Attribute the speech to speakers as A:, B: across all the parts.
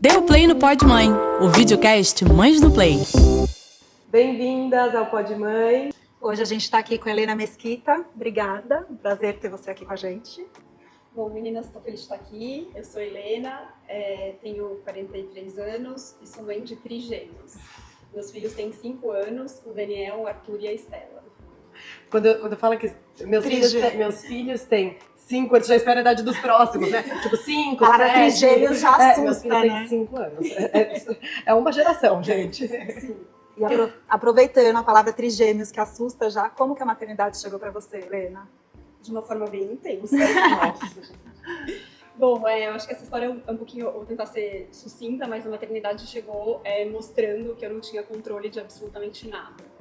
A: Dê o play no Pod Mãe, o videocast Mães no Play.
B: Bem-vindas ao Pod Mãe.
C: Hoje a gente está aqui com a Helena Mesquita. Obrigada, um prazer ter você aqui com a gente.
D: Bom, meninas, estou feliz de estar aqui. Eu sou Helena, tenho 43 anos e sou mãe de trigêmeos. Meus filhos têm 5 anos, o Daniel, o Arthur e a Estela.
B: Quando eu falo que meus filhos têm 5 anos, já espero a idade dos próximos, né? Tipo 5, 7.
C: Trigêmeos já assusta,
B: meus filhos têm
C: né?
B: 5 anos. É uma geração, gente.
D: Sim.
C: E aproveitando a palavra trigêmeos, que assusta já, como que a maternidade chegou para você, Helena?
D: De uma forma bem intensa.
B: Nossa.
D: Bom, eu acho que essa história é um pouquinho, eu vou tentar ser sucinta, mas a maternidade chegou mostrando que eu não tinha controle de absolutamente nada.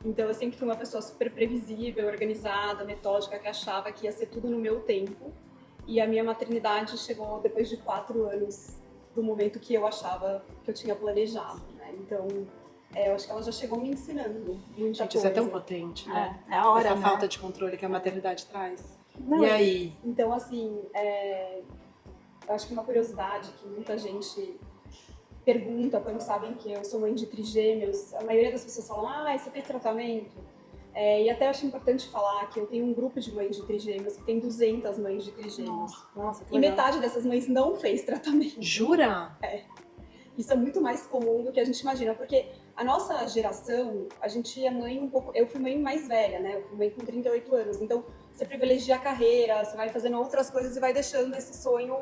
D: Então eu sempre fui uma pessoa super previsível, organizada, metódica, que achava que ia ser tudo no meu tempo. E a minha maternidade chegou depois de 4 anos do momento que eu achava que eu tinha planejado, né? Então, eu acho que ela já chegou me ensinando muita
B: Gente,
D: coisa.
B: isso é tão potente, né?
C: É a hora,
B: Essa
C: né?
B: falta de controle que a maternidade traz.
D: Não,
B: E aí?
D: Então, assim, eu acho que uma curiosidade que muita gente pergunta quando sabem que eu sou mãe de trigêmeos, a maioria das pessoas falam, você fez tratamento? E até acho importante falar que eu tenho um grupo de mães de trigêmeos que tem 200 mães de trigêmeos.
C: Nossa, que
D: E
C: legal.
D: metade dessas mães não fez tratamento.
B: Jura?
D: Isso é muito mais comum do que a gente imagina, porque a nossa geração, a gente é mãe um pouco... Eu fui mãe mais velha, né? Eu fui mãe com 38 anos, então você privilegia a carreira, você vai fazendo outras coisas e vai deixando esse sonho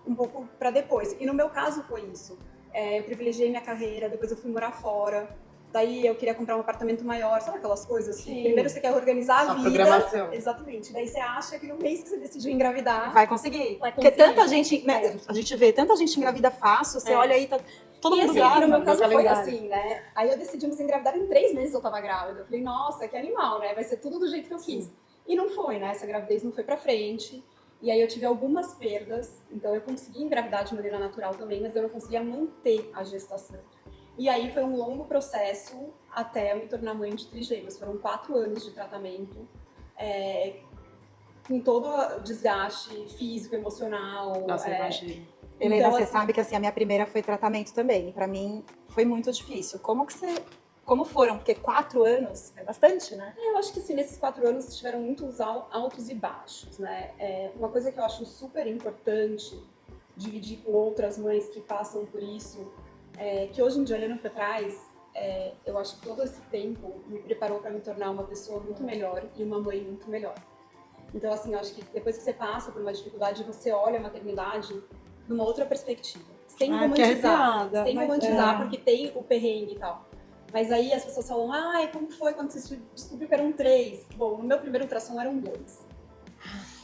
D: um pouco para depois. E no meu caso foi isso. Eu privilegiei minha carreira, depois eu fui morar fora, daí eu queria comprar um apartamento maior, sabe aquelas coisas?
B: Sim.
D: Primeiro você quer organizar a
B: Sua
D: vida.
B: programação.
D: Exatamente. Daí você acha que no mês que você decidiu engravidar...
C: Vai conseguir.
D: Vai
C: Porque
D: conseguir.
C: tanta gente, né, a gente vê tanta gente engravida fácil, você olha aí, tá todo
D: E
C: mundo
D: assim,
C: grávida.
D: no meu caso foi
B: calendário.
D: assim, né? Aí eu decidimos engravidar em 3 meses eu tava grávida. Eu falei, nossa, que animal, né? Vai ser tudo do jeito que eu quis. E não foi, né? Essa gravidez não foi pra frente. E aí eu tive algumas perdas. Então eu consegui engravidar de maneira natural também, mas eu não conseguia manter a gestação. E aí foi um longo processo até eu me tornar mãe de trigêmeos. Foram 4 anos de tratamento, com todo o desgaste físico, emocional.
B: Nossa, eu imagino.
C: Helena,
D: Então,
C: você
D: assim,
C: sabe que assim, a minha primeira foi tratamento também. E pra mim foi muito difícil. Como foram? Porque 4 anos é bastante, né?
D: Eu acho que assim, nesses 4 anos tiveram muitos altos e baixos, né? Uma coisa que eu acho super importante dividir com outras mães que passam por isso, que hoje em dia, olhando para trás, eu acho que todo esse tempo me preparou para me tornar uma pessoa muito melhor e uma mãe muito melhor. Então, assim, eu acho que depois que você passa por uma dificuldade, você olha a maternidade numa outra perspectiva. Sem romantizar, porque tem o perrengue e tal. Mas aí as pessoas falam, como foi quando você descobriu que eram 3? Bom, no meu primeiro ultrassom eram 2.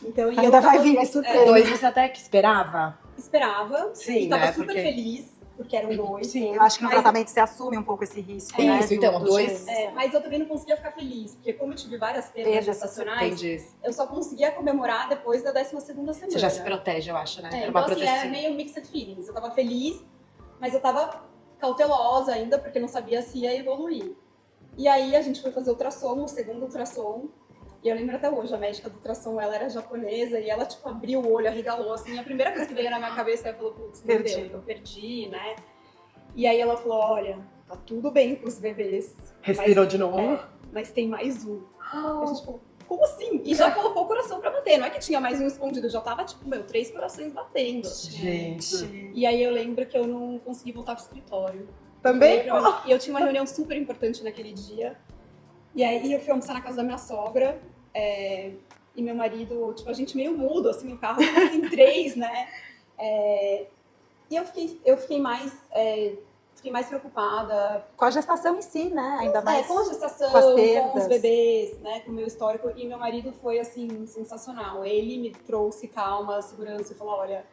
D: Então, e
C: Ainda vai vir a surpresa.
B: 2 você até que esperava?
D: Esperava,
B: Sim,
D: e tava
B: né,
D: super
B: porque-
D: feliz, porque eram 2.
C: Sim, eu acho que no tratamento você assume um pouco esse risco, né?
B: Isso, então,
C: do
B: 2.
C: gêmeo.
D: Mas eu também não conseguia ficar feliz, porque como eu tive várias perdas
C: Perdas,
D: gestacionais,
B: Entendi.
D: eu só conseguia comemorar depois da 12ª semana.
B: Você já se protege, eu acho, né? Era
D: Então,
B: uma
D: assim,
B: proteção.
D: era meio mixed feelings. Eu tava feliz, mas eu tava cautelosa ainda, porque não sabia se ia evoluir. E aí a gente foi fazer ultrassom, o segundo ultrassom, e eu lembro até hoje, a médica do ultrassom, ela era japonesa, e ela, tipo, abriu o olho, arregalou, assim, a primeira coisa que veio na minha cabeça, ela falou, putz, meu
C: Perdi.
D: Deus, eu perdi, né? E aí ela falou, olha, tá tudo bem com os bebês.
B: Respirou
D: mas-
B: de novo?
D: mas tem mais um. A gente falou, como assim? E já colocou o coração pra bater, não é que tinha mais um escondido, já tava, tipo, 3 corações batendo.
B: Gente.
D: E aí eu lembro que eu não consegui voltar pro escritório.
B: Também?
D: E eu tinha uma reunião super importante naquele dia. E aí eu fui almoçar na casa da minha sogra. E meu marido, tipo, a gente meio mudo, assim, no carro, assim, 3, né? E eu fiquei mais preocupada.
C: Com a gestação em si, né? Ainda mais
D: Com a gestação,
C: com as
D: com
C: perdas.
D: os bebês, né? Com o meu histórico. E meu marido foi, assim, sensacional. Ele me trouxe calma, segurança e falou, olha,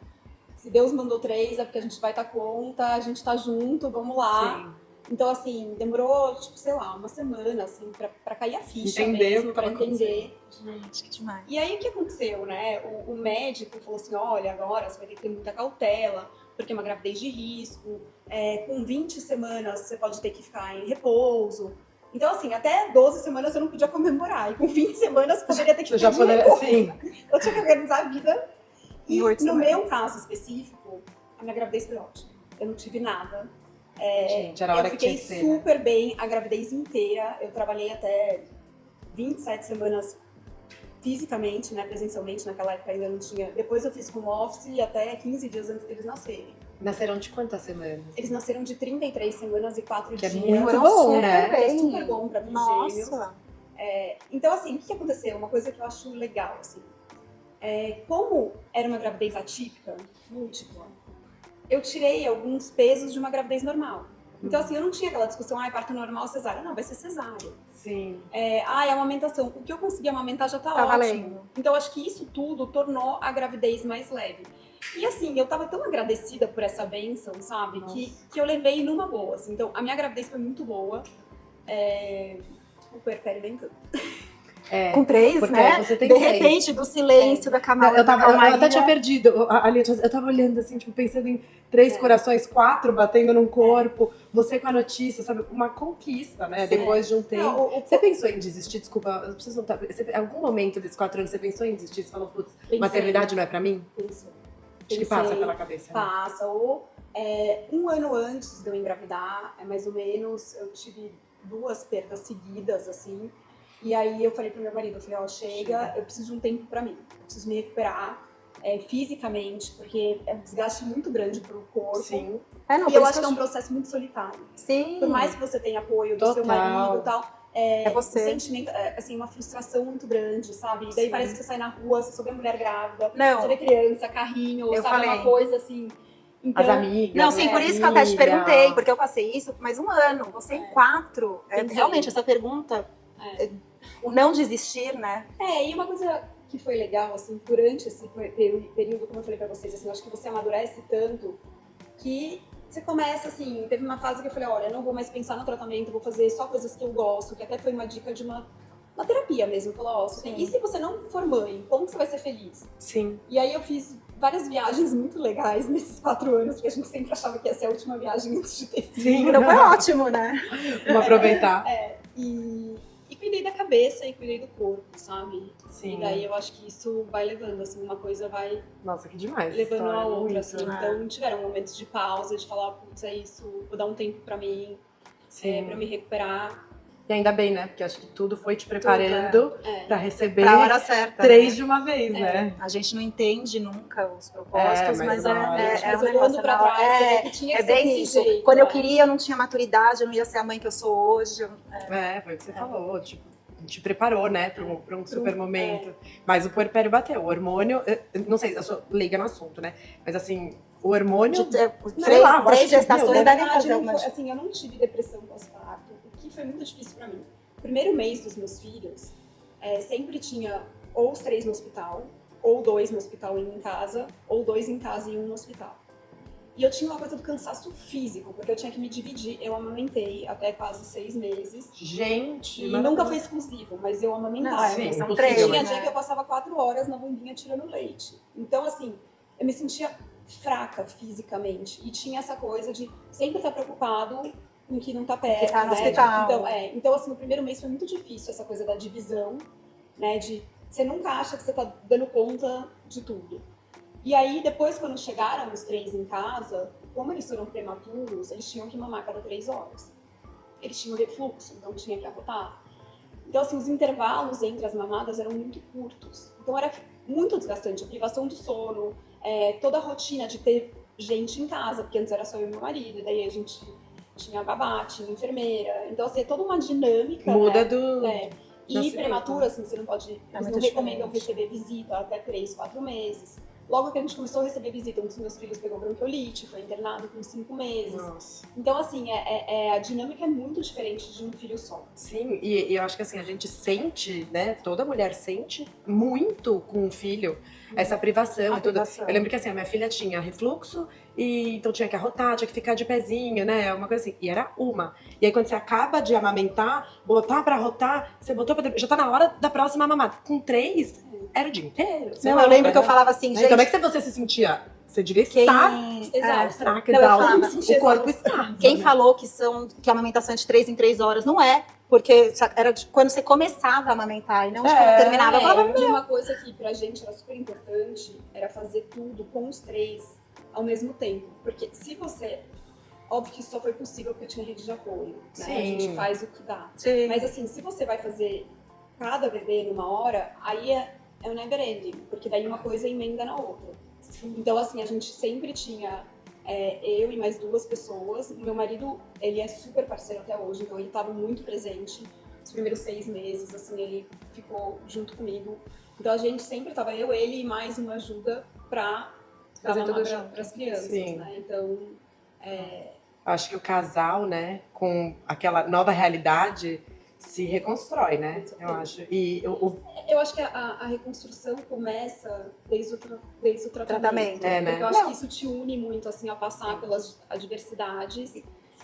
D: se Deus mandou 3 é porque a gente vai dar conta, a gente tá junto, vamos lá.
B: Sim.
D: Então, assim, demorou, tipo, sei lá, uma semana, assim, pra cair a ficha
B: Entender
D: mesmo,
B: o que
D: pra
B: tava
D: entender.
C: Gente, que demais.
D: E aí, o que aconteceu, né? O médico falou assim, olha, agora você vai ter que ter muita cautela, porque é uma gravidez de risco, com 20 semanas você pode ter que ficar em repouso. Então, assim, até 12 semanas eu não podia comemorar, e com 20 semanas eu poderia ter que
B: Você já
D: ficar de
B: poderia,
D: repouso.
B: sim.
D: Eu tinha que organizar a vida. E
C: Em 8
D: no
C: semanas.
D: meu caso específico, a minha gravidez foi ótima. eu não tive nada.
B: Gente, era a hora
D: Eu
B: que tinha
D: fiquei
B: que ser, né?
D: super bem a gravidez inteira. Eu trabalhei até 27 semanas fisicamente, né, presencialmente, naquela época ainda não tinha. Depois eu fiz home office e até 15 dias antes deles nascerem.
B: Nasceram de quantas semanas?
D: Eles nasceram de 33 semanas e 4
B: Que é
D: dias.
B: muito
C: Foram
B: bom,
C: super
B: né?
C: bem.
D: É super bom pra trigêmeos.
C: Nossa.
D: Então, assim, o que aconteceu? Uma coisa que eu acho legal, assim. Como era uma gravidez atípica, múltipla, eu tirei alguns pesos de uma gravidez normal. Então, assim, eu não tinha aquela discussão, parto normal, cesárea. Não, vai ser cesárea.
B: Sim.
D: A amamentação. O que eu consegui amamentar já tá ótimo.
C: valendo.
D: Então, acho que isso tudo tornou a gravidez mais leve. E, assim, eu tava tão agradecida por essa bênção, sabe? Que eu levei numa boa. Assim. Então, a minha gravidez foi muito boa. O puerpério vem tudo.
C: Com 3,
B: porque
C: né?
B: você tem
C: De
B: três.
C: repente, do silêncio, da
B: Não,
C: camada.
B: eu até tinha perdido. Ali, eu tava olhando assim, tipo, pensando em 3 corações, 4 batendo num corpo. Você com a notícia, sabe? Uma conquista, né?
C: Sim.
B: Depois de um tempo.
D: Não,
B: Você pensou em desistir? Desculpa, eu preciso voltar. Em algum momento desses 4 anos, você pensou em desistir? Você falou, putz,
D: Pensei.
B: maternidade não é pra mim?
D: Isso.
B: Acho que passa pela cabeça. Né?
D: Passa. Ou um ano antes de eu engravidar, mais ou menos, eu tive 2 perdas seguidas, assim. E aí eu falei pro meu marido, eu falei, chega, eu preciso de um tempo pra mim. Eu preciso me recuperar fisicamente, porque é um desgaste muito grande pro corpo.
B: Sim.
C: Não,
D: E eu acho que é um processo muito solitário.
C: Sim.
D: Por mais que você tenha apoio do seu
B: Total.
D: marido e tal,
C: É
D: o
C: você.
D: sentimento, assim, uma frustração muito grande, sabe? E daí
B: Sim.
D: parece que você sai na rua, você soube a mulher grávida,
C: Não.
D: você vê criança, carrinho,
C: Eu
D: sabe?
C: falei.
D: Uma coisa assim. Então,
B: As amigas.
C: Não, sim,
B: né?
C: por isso que eu até te
B: Família.
C: perguntei, porque eu passei isso mais um ano. Você em 4.
D: Entendi.
C: Realmente, essa pergunta, o não desistir, né?
D: e uma coisa que foi legal, assim, durante esse período, como eu falei pra vocês, assim, eu acho que você amadurece tanto que você começa, assim, teve uma fase que eu falei, olha, eu não vou mais pensar no tratamento, vou fazer só coisas que eu gosto, que até foi uma dica de uma terapia mesmo. Falou, e se você não for mãe, como que você vai ser feliz?
B: Sim.
D: E aí eu fiz várias viagens muito legais nesses 4 anos, porque a gente sempre achava que ia ser a última viagem antes de ter filho.
B: Sim.
C: Então foi ótimo, né?
B: Vamos aproveitar.
D: E cuidei da cabeça e cuidei do corpo, sabe?
B: Sim.
D: E daí eu acho que isso vai levando, assim, uma coisa vai
B: Nossa, que demais.
D: levando
B: História,
D: a outra,
B: muito,
D: assim.
B: né?
D: Então tiveram momentos de pausa, de falar, putz, é isso, vou dar um tempo pra mim,
B: Sim.
D: pra me recuperar.
B: E ainda bem, né? Porque acho que tudo foi te preparando pra receber
C: Pra hora certa.
B: 3
C: né?
B: de uma vez, né?
C: A gente não entende nunca os propósitos,
B: mas
C: mas
B: na hora-
C: é
D: Mas
C: um negócio
D: olhando pra
C: na hora.
D: trás, você vê que tinha que
C: É
D: ser
C: bem
D: desse
C: isso.
D: jeito,
C: Quando eu
D: né?
C: queria, eu não tinha maturidade, eu não ia ser a mãe que eu sou hoje.
B: Foi o que você falou, tipo, te preparou, né, pra um super momento. Mas o puerpério bateu, o hormônio, não sei, eu sou leiga no assunto, né? Mas assim, o hormônio, sei lá, eu acho
C: 3
B: que,
C: gestações
B: meu,
C: devem
D: Na
C: fazer
D: verdade,
C: uma.
D: não foi, assim, eu não tive depressão pós-parto, o que foi muito difícil pra mim. Primeiro mês dos meus filhos, sempre tinha ou os 3 no hospital, ou 2 no hospital e 1 em casa, ou 2 em casa e 1 no hospital. E eu tinha uma coisa do cansaço físico, porque eu tinha que me dividir. Eu amamentei até quase 6 meses.
B: gente,
D: E
B: maravilhoso.
D: nunca foi exclusivo, mas eu amamentava.
B: sim,
C: são
B: impossível,
C: 3,
D: Tinha
B: mas-
D: dia que eu passava 4 horas na bombinha tirando leite. Então, assim, eu me sentia fraca fisicamente. E tinha essa coisa de sempre estar preocupado com que não tá perto,
C: Que tá no
D: né?
C: hospital.
D: Então, assim, no primeiro mês foi muito difícil essa coisa da divisão, né? De você nunca acha que você tá dando conta de tudo. E aí, depois, quando chegaram os 3 em casa, como eles foram prematuros, eles tinham que mamar a cada 3 horas. Eles tinham refluxo, então tinha que arrotar. Então, assim, os intervalos entre as mamadas eram muito curtos. Então, era muito desgastante. A privação do sono, toda a rotina de ter gente em casa, porque antes era só eu e meu marido, e daí a gente tinha babá, tinha enfermeira. Então, assim, é toda uma dinâmica,
B: Muda
D: né?
B: do...
D: E
B: Nascimento.
D: prematura, assim, você não pode... Eles não
C: muito
D: recomendam
C: diferente.
D: receber visita até 3, 4 meses. Logo que a gente começou a receber visita, um dos meus filhos pegou bronquiolite, foi internado com 5 meses.
B: Nossa.
D: Então, assim, a dinâmica é muito diferente de um filho só.
B: Sim, e eu acho que assim, a gente sente, né, toda mulher sente muito com o filho essa privação
C: A
B: e tudo.
C: privação.
B: Eu lembro que assim, a minha filha tinha refluxo, e então tinha que arrotar, tinha que ficar de pezinho, né, uma coisa assim, e era uma. E aí quando você acaba de amamentar, botar pra arrotar, você botou pra... já tá na hora da próxima mamada. Com 3, era o dia inteiro. sei
C: Não,
B: lá,
C: eu lembro que eu
B: né?
C: falava assim,
B: Então,
C: gente,
B: como é que você se sentia? Você devia
C: quem...
B: estar
D: Exausta.
B: fraca,
C: Não, eu
B: exausta.
C: falava,
B: O corpo está.
C: Quem falou que a amamentação é de 3 em 3 horas, não é. Porque era de quando você começava a amamentar e não de quando terminava. Eu falava,
D: E uma coisa que pra gente era super importante era fazer tudo com os 3 ao mesmo tempo. Porque se você... Óbvio que isso só foi possível porque eu tinha rede de apoio, né?
B: Sim.
D: A gente faz o que dá.
C: Sim.
D: Mas assim, se você vai fazer cada bebê numa hora, aí é um never ending, porque daí uma coisa emenda na outra. Então assim, a gente sempre tinha eu e mais 2 pessoas. Meu marido, ele é super parceiro até hoje, então ele estava muito presente. Os primeiros 6 meses, assim, ele ficou junto comigo. Então a gente sempre estava, eu, ele e mais uma ajuda pra
C: Fazer
D: mamar
C: tudo junto.
D: pras crianças,
B: Sim.
D: né? Então,
B: Acho que o casal, né, com aquela nova realidade, se reconstrói, né? Eu acho. E
D: eu acho que a reconstrução começa desde o tratamento.
C: É,
B: né?
D: Porque eu acho
C: Não.
D: que isso te une muito, assim, a passar pelas adversidades.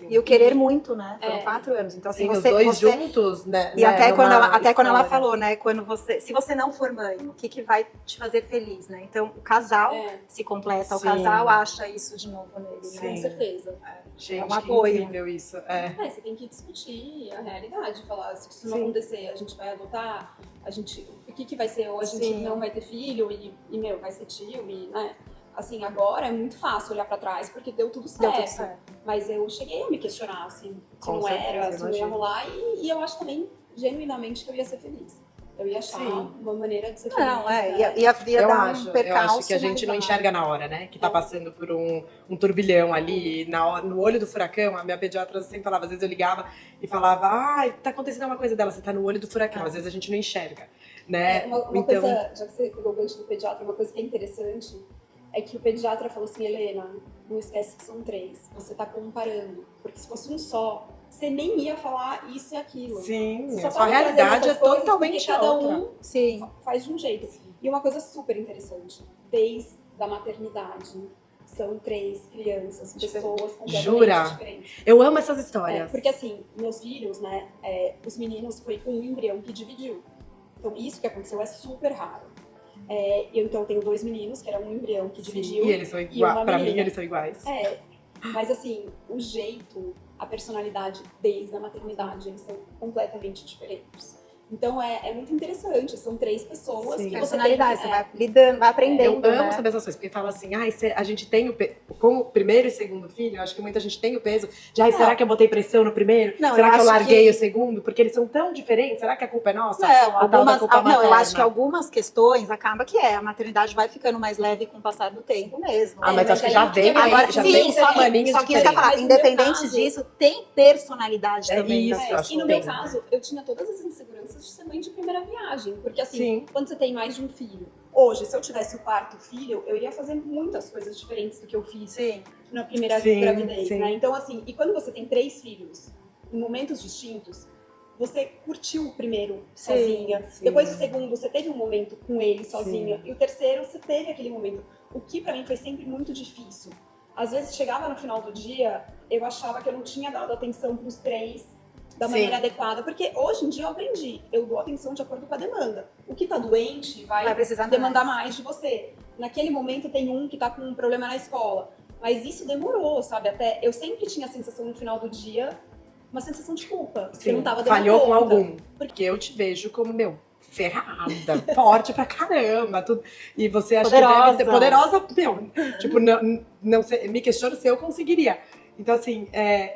C: E o querer muito, né? Foram 4 anos. Então, assim,
B: sim,
C: você,
B: os dois
C: você...
B: juntos, né?
C: E até, quando ela,
B: numa
C: quando ela
B: história.
C: falou, né? Quando você, se você não for mãe, o que vai te fazer feliz, né? Então, o casal se completa, o
B: Sim.
C: casal acha isso de novo nele, né?
B: Sim.
D: Com certeza.
B: Gente,
C: É um
B: que
C: apoio.
B: incrível isso.
D: Você tem que discutir a realidade, falar, se isso não
C: Sim.
D: acontecer, a gente vai adotar, o que vai ser, ou a gente
C: Sim.
D: não vai ter filho e vai ser tio, e, né? Assim, agora é muito fácil olhar pra trás, porque deu tudo certo.
C: Deu tudo certo.
D: Mas eu cheguei a me questionar, assim, se
B: Com
D: não
B: certeza,
D: era, se não ia
B: imagino.
D: rolar, e eu acho também, genuinamente, que eu ia ser feliz. Eu ia achar
B: Sim.
D: uma maneira de ser feliz.
C: Não,
D: né?
C: ia dar um
B: Eu
C: percalço.
B: acho que a gente não
C: mas
B: enxerga na hora, né? Que tá passando por um turbilhão ali, no olho do furacão. A minha pediatra sempre falava, às vezes eu ligava e falava, tá acontecendo uma coisa dela, você tá no olho do furacão. Às vezes a gente não enxerga, né?
D: Uma
B: Então,
D: coisa, já que você pegou o gancho do pediatra, uma coisa que é interessante é que o pediatra falou assim, Helena, não esquece que são 3, você tá comparando, porque se fosse um só, você nem ia falar isso e aquilo.
B: sim,
D: Você só
B: a sua
D: tava trazendo
B: realidade é
D: essas coisas
B: totalmente
D: porque cada
B: outra.
D: um
C: Sim.
D: faz de um jeito. E uma coisa super interessante, desde a maternidade, são 3 crianças, pessoas completamente
B: Jura?
D: diferentes.
B: Eu amo essas histórias.
D: Porque assim, meus filhos, né, os meninos foi um embrião que dividiu. Então isso que aconteceu é super raro. Eu então tenho 2 meninos, que era um embrião que dividiu.
B: E eles são
D: e
B: iguais.
D: uma
B: Pra mim,
D: menina.
B: eles são iguais.
D: Mas assim, o jeito, a personalidade desde a maternidade, eles são completamente diferentes. Então é muito interessante, são 3 pessoas
B: Sim.
D: que você
C: Personalidade,
D: tem,
C: você vai lidando, vai aprendendo,
B: Eu amo
C: né?
B: saber essas coisas, porque fala assim, a gente tem o peso, como primeiro e segundo filho, eu acho que muita gente tem o peso de, será que eu botei pressão no primeiro?
C: Não,
B: será
C: eu
B: que eu
C: acho
B: larguei
C: que-
B: o segundo? Porque eles são tão diferentes, será que a culpa é nossa?
C: Não,
B: A tal da
C: algumas,
B: culpa
C: não, eu
B: materna.
C: acho que algumas questões acaba que a maternidade vai ficando mais leve com o passar do tempo mesmo.
B: Mas
D: mas
B: acho que
D: aí
B: já
D: porque
B: vem,
D: agora-
B: aí, já
C: sim,
B: vem
C: só
B: com
C: que,
B: maninhos
C: só que isso que eu ia
B: diferentes.
C: falar,
D: Mas no meu
C: independente
D: caso-
C: disso, tem personalidade
B: É
C: também.
B: isso,
C: né?
B: eu acho
D: E no
B: que
D: meu
B: tem.
D: caso, eu tinha todas as inseguranças de ser mãe de primeira viagem. Porque assim,
B: Sim.
D: quando você tem mais de um filho, hoje, se eu tivesse o 4º filho, eu iria fazer muitas coisas diferentes do que eu fiz
C: Sim.
D: na primeira
B: Sim,
D: gravidez,
B: sim.
D: né? Então assim, e quando você tem 3 filhos, em momentos distintos, você curtiu o primeiro
C: Sim,
D: sozinha,
B: sim.
D: depois o segundo você teve um momento com ele sozinha,
B: Sim.
D: e o terceiro você teve aquele momento. O que pra mim foi sempre muito difícil. Às vezes chegava no final do dia, eu achava que eu não tinha dado atenção pros 3 da
B: Sim.
D: maneira adequada, porque hoje em dia eu aprendi, eu dou atenção de acordo com a demanda. O que tá doente
C: Vai precisar
D: demandar mais de você. Naquele momento tem um que tá com um problema na escola, mas isso demorou, sabe? Até eu sempre tinha a sensação no final do dia, uma sensação de culpa, que eu não tava dando
B: Falhou com
D: conta.
B: algum. Porque eu te vejo como, ferrada, forte pra caramba. Tudo. E você acha que deve ser poderosa, tipo, não sei, me questiono se eu conseguiria. Então, assim,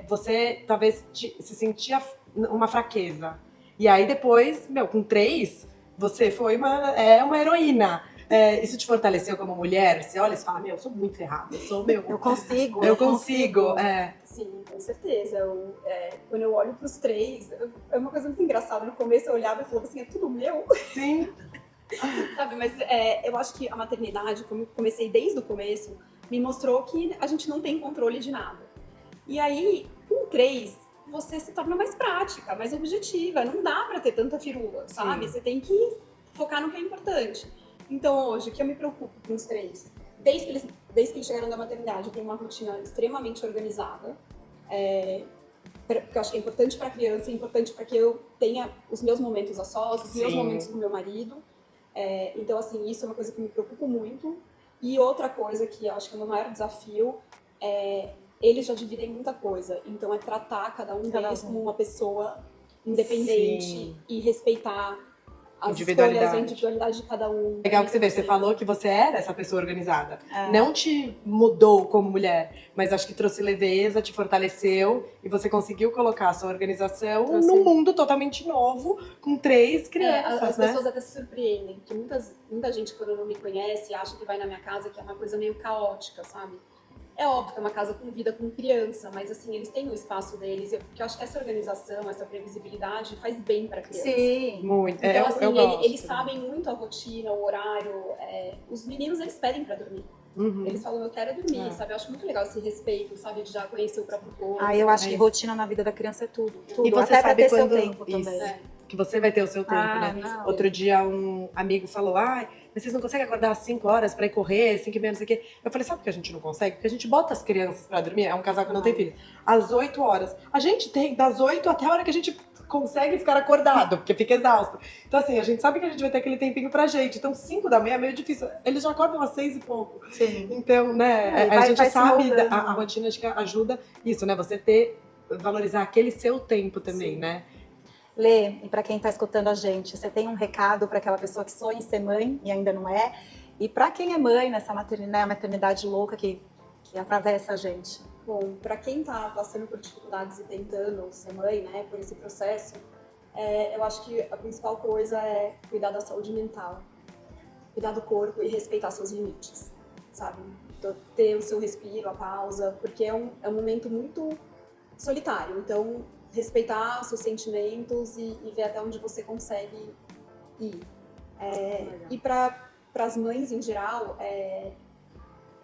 B: você talvez se sentia uma fraqueza. E aí depois, com 3, você foi uma heroína. Isso te fortaleceu como mulher? Você olha e fala, eu sou muito ferrada,
C: Eu consigo.
B: eu consigo.
D: Sim, com certeza. Quando eu olho pros 3, é uma coisa muito engraçada. No começo eu olhava e falava assim, é tudo meu.
B: Sim.
D: Sabe, mas eu acho que a maternidade, como eu comecei desde o começo, me mostrou que a gente não tem controle de nada. E aí, com 3, você se torna mais prática, mais objetiva. Não dá pra ter tanta firula, sabe?
B: Sim.
D: Você tem que focar no que é importante. Então hoje, o que eu me preocupo com os 3? Desde que eles chegaram da maternidade, eu tenho uma rotina extremamente organizada. Porque eu acho que é importante pra criança, é importante para que eu tenha os meus momentos a sós, os meus
B: Sim.
D: momentos com meu marido. Então, assim, isso é uma coisa que me preocupa muito. E outra coisa que eu acho que é o meu maior desafio eles já dividem muita coisa. Então, é tratar cada um deles como uma pessoa independente
B: Sim.
D: e respeitar as
B: Individualidade.
D: escolhas, a individualidade de cada um.
B: Legal que você vê, você falou que você era essa pessoa organizada.
C: É.
B: Não te mudou como mulher, mas acho que trouxe leveza, te fortaleceu e você conseguiu colocar a sua organização
C: Trouxe.
B: num mundo totalmente novo, com 3 crianças,
D: As
B: né?
D: pessoas até se surpreendem, porque muita gente, quando não me conhece, acha que vai na minha casa que é uma coisa meio caótica, sabe? É óbvio que é uma casa com vida com criança, mas assim, eles têm o espaço deles, porque eu acho que essa organização, essa previsibilidade faz bem pra criança.
C: Sim.
B: Muito.
D: Então, assim,
B: eu gosto.
D: eles sabem muito a rotina, o horário. Os meninos, eles pedem pra dormir.
B: Uhum.
D: Eles falam, eu quero dormir,
B: É.
D: sabe? Eu acho muito legal esse respeito, sabe? De já conhecer o próprio corpo.
C: Ah, eu acho
B: É
C: que
B: isso.
C: rotina na vida da criança é tudo. Tudo.
B: E você
C: Até pra
B: sabe
C: ter
B: quando...
C: seu tempo
B: Isso.
C: também.
D: É.
B: Que você vai ter o seu tempo,
C: Ah,
B: né?
C: não.
B: Outro dia um amigo falou, ai, mas vocês não conseguem acordar às 5 horas pra ir correr, 5 e meia, não sei o quê. Eu falei, sabe por que a gente não consegue? Porque a gente bota as crianças pra dormir, é um casal que não tem filho, às 8 horas. A gente tem das 8 até a hora que a gente consegue ficar acordado, porque fica exausto. Então assim, a gente sabe que a gente vai ter aquele tempinho pra gente. Então 5 da manhã é meio difícil. Eles já acordam às 6 e pouco.
C: Sim.
B: Então, né,
C: É,
B: a gente
C: vai se
B: sabe,
C: moldando.
B: a rotina acho que ajuda isso, né? Você valorizar aquele seu tempo também,
D: Sim.
B: né?
C: Lê, e para quem está escutando a gente, você tem um recado para aquela pessoa que sonha em ser mãe e ainda não é? E para quem é mãe nessa maternidade louca que atravessa a gente?
D: Bom, pra quem tá passando por dificuldades e tentando ser mãe, né, por esse processo, eu acho que a principal coisa é cuidar da saúde mental, cuidar do corpo e respeitar seus limites, sabe? Então, ter o seu respiro, a pausa, porque é um momento muito solitário. Então, respeitar os seus sentimentos e ver até onde você consegue ir. E para as mães em geral,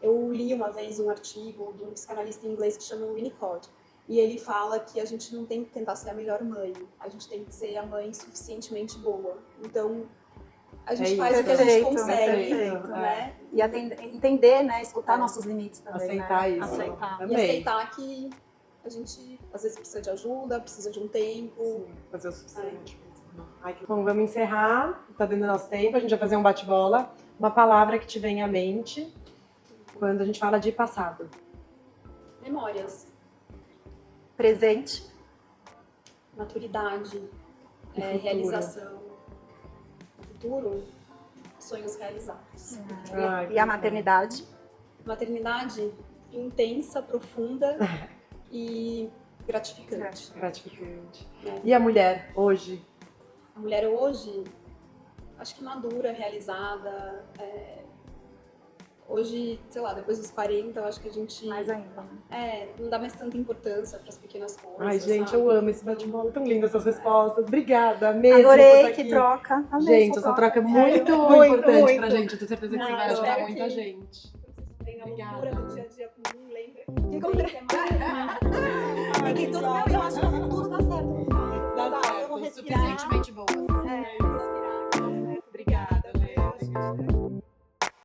D: eu li uma vez um artigo de um psicanalista inglês que chama Winnicott, e ele fala que a gente não tem que tentar ser a melhor mãe, a gente tem que ser a mãe suficientemente boa. Então, a gente
B: É
D: faz
B: isso.
D: o que a gente
C: Perfeito,
D: consegue,
B: perfeito,
D: né?
C: E entender, né? Escutar nossos limites também.
B: Aceitar
C: né?
B: isso.
C: Aceitar.
D: E
B: Amei.
D: aceitar que a gente, às vezes, precisa de ajuda, precisa de um tempo.
B: Sim, fazer o suficiente. Ai, que bom, vamos encerrar. Tá dando nosso tempo, a gente vai fazer um bate-bola. Uma palavra que te vem à mente quando a gente fala de passado.
D: Memórias,
C: Presente.
D: maturidade,
B: futuro?
D: realização, futuro, sonhos realizados.
B: Ai,
C: E a maternidade.
D: Maternidade intensa, profunda e gratificante.
B: gratificante.
D: Né?
B: E a mulher, hoje?
D: A mulher hoje, acho que madura, realizada. Hoje, sei lá, depois dos 40, eu acho que a gente
C: Mais ainda. Né?
D: não dá mais tanta importância para as pequenas coisas.
B: Ai, gente,
D: sabe?
B: eu amo esse bate-bola. Tão lindas essas respostas. Obrigada mesmo.
C: Adorei,
B: por
C: que
B: aqui.
C: troca. Amei
B: Gente, essa troca é muito
C: Muito,
B: importante
C: muito.
B: pra gente. Eu tenho certeza que você vai
D: Não,
B: ajudar
D: espero
B: muita
D: que-
B: gente.
D: Vocês têm a
B: Obrigada.
D: loucura do dia a dia comum, lembra?
C: E que tudo, não, eu acho que tudo dá certo.
B: Dá
C: Tá,
B: certo,
C: vamos respirar.
B: suficientemente boas.